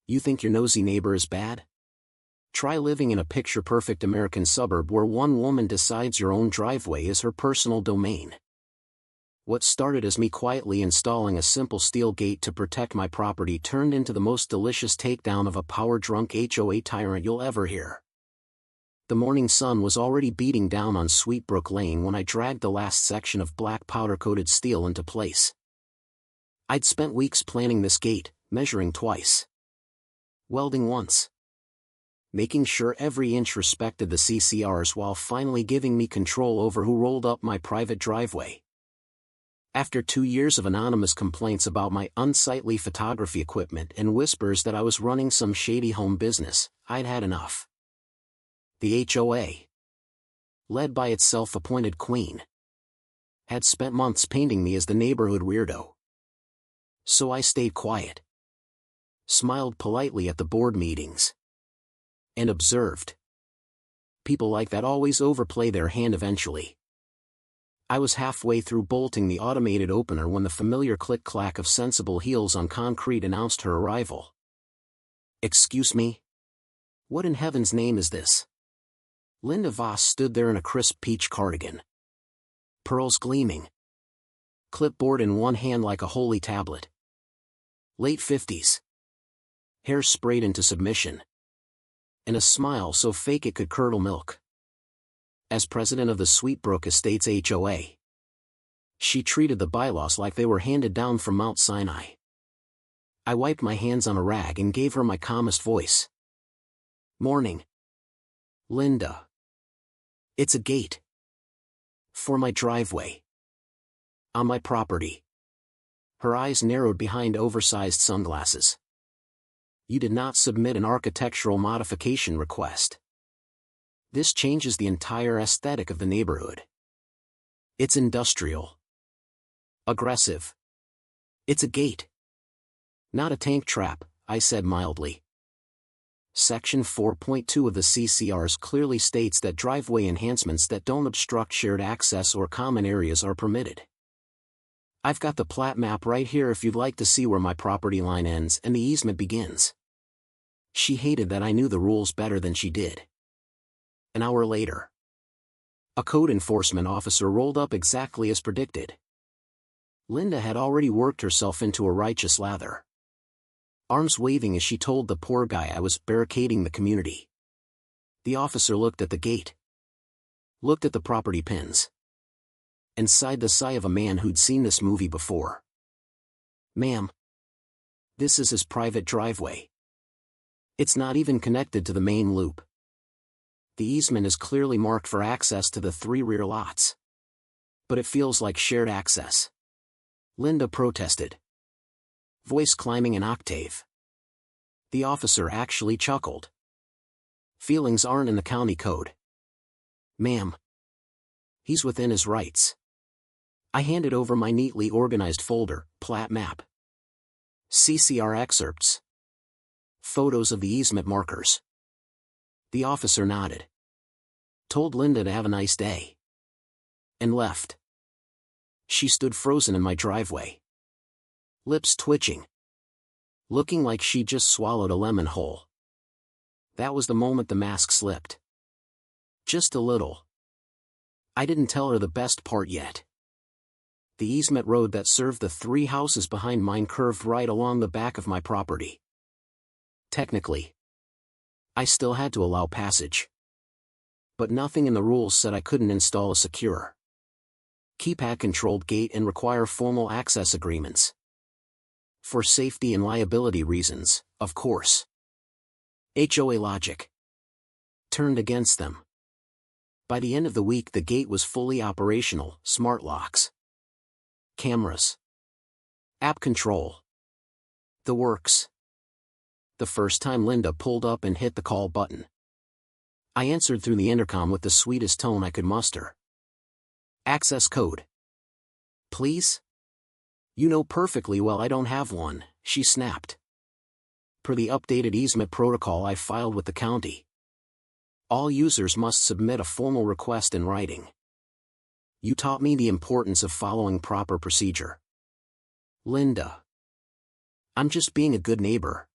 You think your nosy neighbor is bad? Try living in a picture-perfect American suburb where one woman decides your own driveway is her personal domain. What started as me quietly installing a simple steel gate to protect my property turned into the most delicious takedown of a power-drunk HOA tyrant you'll ever hear. The morning sun was already beating down on Sweetbrook Lane when I dragged the last section of black powder-coated steel into place. I'd spent weeks planning this gate, measuring twice, welding once, making sure every inch respected the CCRs while finally giving me control over who rolled up my private driveway. After 2 years of anonymous complaints about my unsightly photography equipment and whispers that I was running some shady home business, I'd had enough. The HOA, led by its self-appointed queen, had spent months painting me as the neighborhood weirdo. So I stayed quiet, smiled politely at the board meetings, and observed. People like that always overplay their hand eventually. I was halfway through bolting the automated opener when the familiar click-clack of sensible heels on concrete announced her arrival. "Excuse me? What in heaven's name is this?" Linda Voss stood there in a crisp peach cardigan, pearls gleaming, clipboard in one hand like a holy tablet. Late 50s. Hair sprayed into submission, and a smile so fake it could curdle milk. As president of the Sweetbrook Estates HOA, she treated the bylaws like they were handed down from Mount Sinai. I wiped my hands on a rag and gave her my calmest voice. "Morning, Linda. It's a gate. For my driveway. On my property." Her eyes narrowed behind oversized sunglasses. "You did not submit an architectural modification request. This changes the entire aesthetic of the neighborhood. It's industrial. Aggressive. It's a gate. Not a tank trap," I said mildly. Section 4.2 of the CCRs clearly states that driveway enhancements that don't obstruct shared access or common areas are permitted. I've got the plat map right here if you'd like to see where my property line ends and the easement begins. She hated that I knew the rules better than she did. An hour later, a code enforcement officer rolled up exactly as predicted. Linda had already worked herself into a righteous lather, arms waving as she told the poor guy I was barricading the community. The officer looked at the gate, looked at the property pins, and sighed the sigh of a man who'd seen this movie before. "Ma'am, this is his private driveway. It's not even connected to the main loop. The easement is clearly marked for access to the 3 rear lots. But it feels like shared access," Linda protested, voice climbing an octave. The officer actually chuckled. "Feelings aren't in the county code. Ma'am. He's within his rights." I handed over my neatly organized folder, plat map, CCR excerpts, photos of the easement markers. The officer nodded, told Linda to have a nice day, and left. She stood frozen in my driveway, lips twitching, looking like she just swallowed a lemon whole. That was the moment the mask slipped. Just a little. I didn't tell her the best part yet. The easement road that served the 3 houses behind mine curved right along the back of my property. Technically, I still had to allow passage. But nothing in the rules said I couldn't install a secure, keypad-controlled gate and require formal access agreements. For safety and liability reasons, of course. HOA logic turned against them. By the end of the week the gate was fully operational, smart locks, cameras, app control, the works. The first time Linda pulled up and hit the call button, I answered through the intercom with the sweetest tone I could muster. "Access code. Please?" "You know perfectly well I don't have one," she snapped. Per the updated easement protocol I filed with the county, all users must submit a formal request in writing. You taught me the importance of following proper procedure, Linda. I'm just being a good neighbor.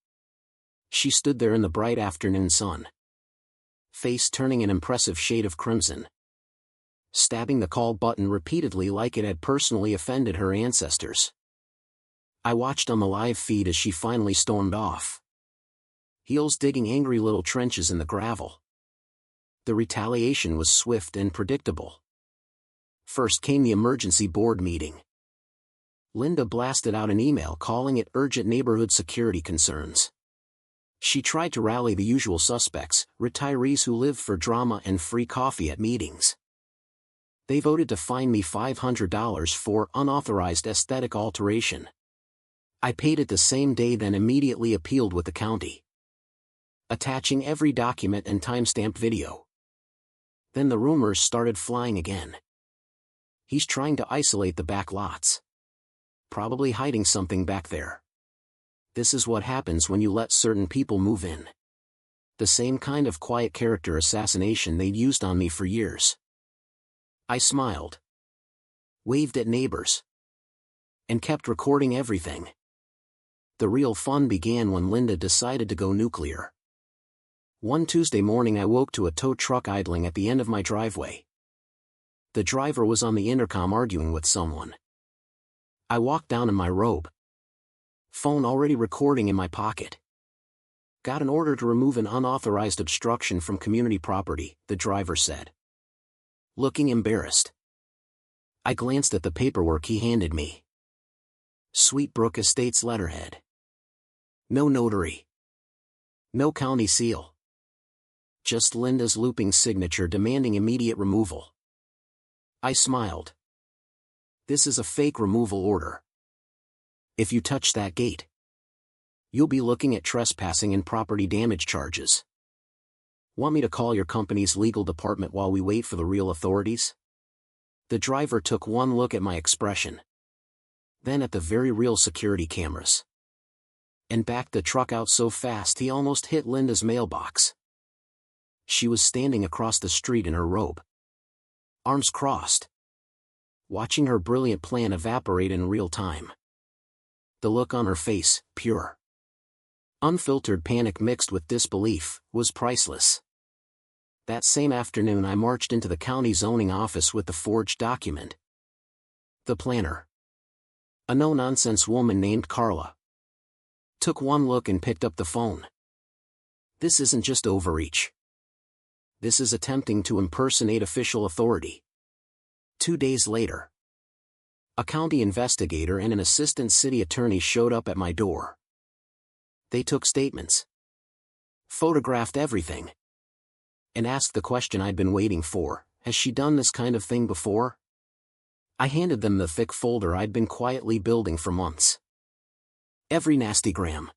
She stood there in the bright afternoon sun, face turning an impressive shade of crimson, stabbing the call button repeatedly like it had personally offended her ancestors. I watched on the live feed as she finally stormed off, heels digging angry little trenches in the gravel. The retaliation was swift and predictable. First came the emergency board meeting. Linda blasted out an email calling it urgent neighborhood security concerns. She tried to rally the usual suspects, retirees who live for drama and free coffee at meetings. They voted to fine me $500 for unauthorized aesthetic alteration. I paid it the same day, then immediately appealed with the county, attaching every document and timestamped video. Then the rumors started flying again. He's trying to isolate the back lots. Probably hiding something back there. This is what happens when you let certain people move in. The same kind of quiet character assassination they'd used on me for years. I smiled, waved at neighbors, and kept recording everything. The real fun began when Linda decided to go nuclear. One Tuesday morning I woke to a tow truck idling at the end of my driveway. The driver was on the intercom arguing with someone. I walked down in my robe, phone already recording in my pocket. Got an order to remove an unauthorized obstruction from community property, the driver said, looking embarrassed. I glanced at the paperwork he handed me. Sweet Brook Estates letterhead. No notary. No county seal. Just Linda's looping signature demanding immediate removal. I smiled. This is a fake removal order. If you touch that gate, you'll be looking at trespassing and property damage charges. Want me to call your company's legal department while we wait for the real authorities? The driver took one look at my expression, then at the very real security cameras, and backed the truck out so fast he almost hit Linda's mailbox. She was standing across the street in her robe, arms crossed, watching her brilliant plan evaporate in real time. The look on her face, pure, unfiltered panic mixed with disbelief, was priceless. That same afternoon I marched into the county zoning office with the forged document. The planner, a no-nonsense woman named Carla, took one look and picked up the phone. This isn't just overreach. This is attempting to impersonate official authority. 2 days later, a county investigator and an assistant city attorney showed up at my door. They took statements, photographed everything, and asked the question I'd been waiting for: has she done this kind of thing before? I handed them the thick folder I'd been quietly building for months. Every nastygram,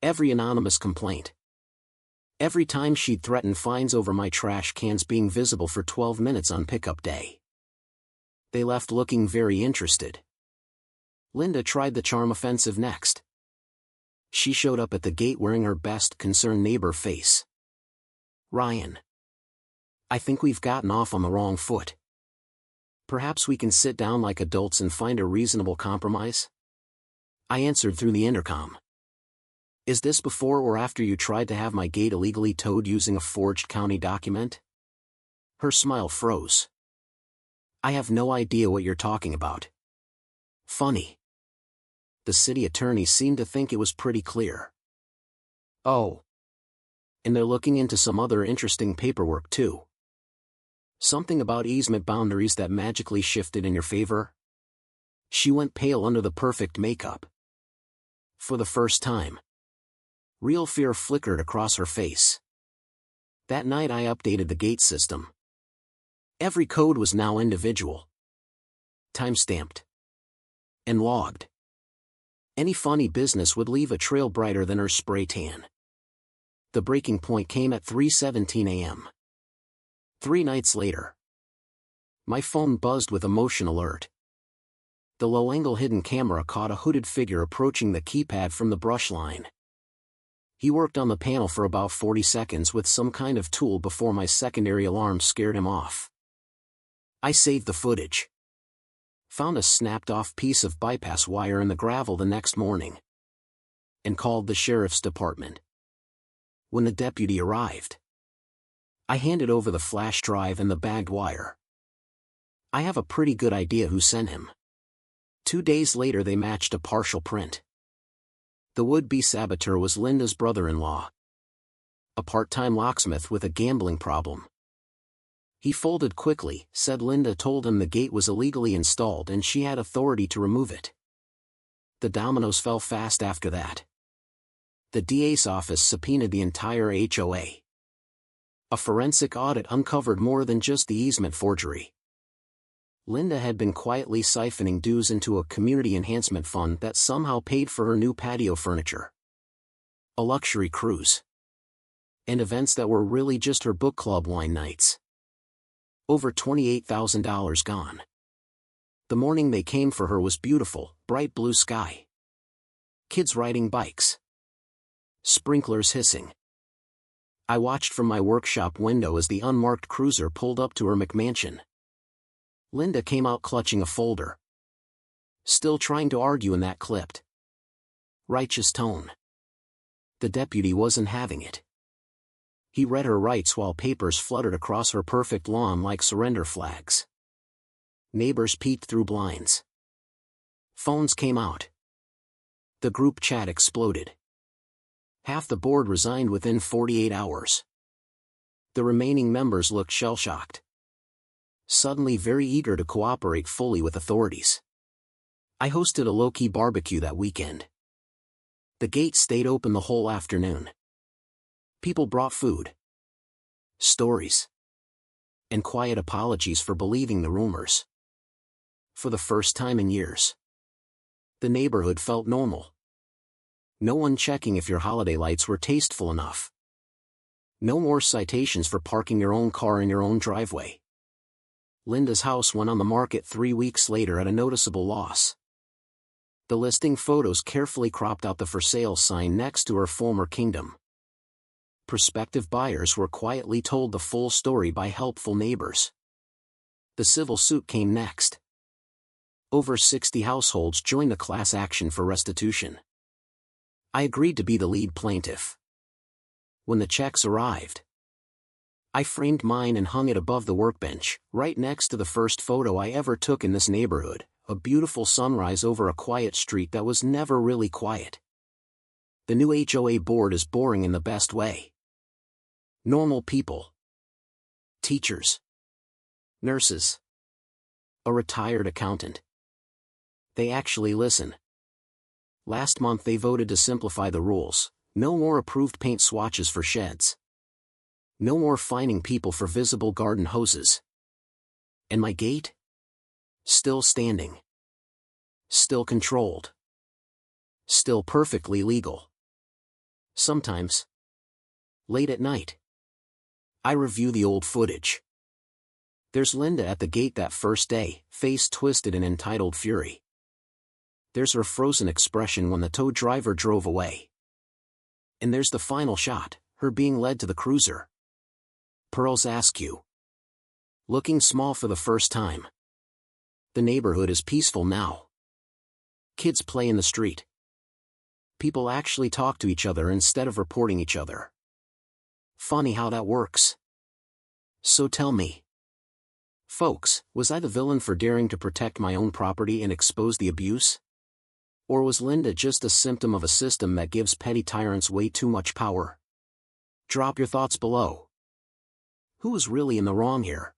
every anonymous complaint, every time she'd threatened fines over my trash cans being visible for 12 minutes on pickup day. They left looking very interested. Linda tried the charm offensive next. She showed up at the gate wearing her best concerned neighbor face. Ryan, I think we've gotten off on the wrong foot. Perhaps we can sit down like adults and find a reasonable compromise? I answered through the intercom. Is this before or after you tried to have my gate illegally towed using a forged county document? Her smile froze. I have no idea what you're talking about. Funny. The city attorney seemed to think it was pretty clear. Oh. And they're looking into some other interesting paperwork too. Something about easement boundaries that magically shifted in your favor? She went pale under the perfect makeup. For the first time, real fear flickered across her face. That night I updated the gate system. Every code was now individual, time-stamped, and logged. Any funny business would leave a trail brighter than her spray tan. The breaking point came at 3:17 a.m. 3 nights later. My phone buzzed with a motion alert. The low-angle hidden camera caught a hooded figure approaching the keypad from the brush line. He worked on the panel for about 40 seconds with some kind of tool before my secondary alarm scared him off. I saved the footage. Found a snapped-off piece of bypass wire in the gravel the next morning, and called the sheriff's department. When the deputy arrived, I handed over the flash drive and the bagged wire. I have a pretty good idea who sent him. 2 days later they matched a partial print. The would-be saboteur was Linda's brother-in-law, a part-time locksmith with a gambling problem. He folded quickly, said Linda told him the gate was illegally installed and she had authority to remove it. The dominoes fell fast after that. The DA's office subpoenaed the entire HOA. A forensic audit uncovered more than just the easement forgery. Linda had been quietly siphoning dues into a community enhancement fund that somehow paid for her new patio furniture, a luxury cruise, and events that were really just her book club wine nights. Over $28,000 gone. The morning they came for her was beautiful, bright blue sky. Kids riding bikes. Sprinklers hissing. I watched from my workshop window as the unmarked cruiser pulled up to her McMansion. Linda came out clutching a folder, still trying to argue in that clipped, righteous tone. The deputy wasn't having it. He read her rights while papers fluttered across her perfect lawn like surrender flags. Neighbors peeked through blinds. Phones came out. The group chat exploded. Half the board resigned within 48 hours. The remaining members looked shell-shocked, suddenly very eager to cooperate fully with authorities. I hosted a low-key barbecue that weekend. The gate stayed open the whole afternoon. People brought food, stories, and quiet apologies for believing the rumors. For the first time in years, the neighborhood felt normal. No one checking if your holiday lights were tasteful enough. No more citations for parking your own car in your own driveway. Linda's house went on the market 3 weeks later at a noticeable loss. The listing photos carefully cropped out the for sale sign next to her former kingdom. Prospective buyers were quietly told the full story by helpful neighbors. The civil suit came next. Over 60 households joined a class action for restitution. I agreed to be the lead plaintiff. When the checks arrived, I framed mine and hung it above the workbench, right next to the first photo I ever took in this neighborhood, a beautiful sunrise over a quiet street that was never really quiet. The new HOA board is boring in the best way. Normal people. Teachers. Nurses. A retired accountant. They actually listen. Last month they voted to simplify the rules. No more approved paint swatches for sheds. No more fining people for visible garden hoses. And my gate? Still standing. Still controlled. Still perfectly legal. Sometimes, late at night, I review the old footage. There's Linda at the gate that first day, face twisted in entitled fury. There's her frozen expression when the tow driver drove away. And there's the final shot, her being led to the cruiser. Pearl's Askew. Looking small for the first time. The neighborhood is peaceful now. Kids play in the street. People actually talk to each other instead of reporting each other. Funny how that works. So tell me, folks, was I the villain for daring to protect my own property and expose the abuse? Or was Linda just a symptom of a system that gives petty tyrants way too much power? Drop your thoughts below. Who is really in the wrong here?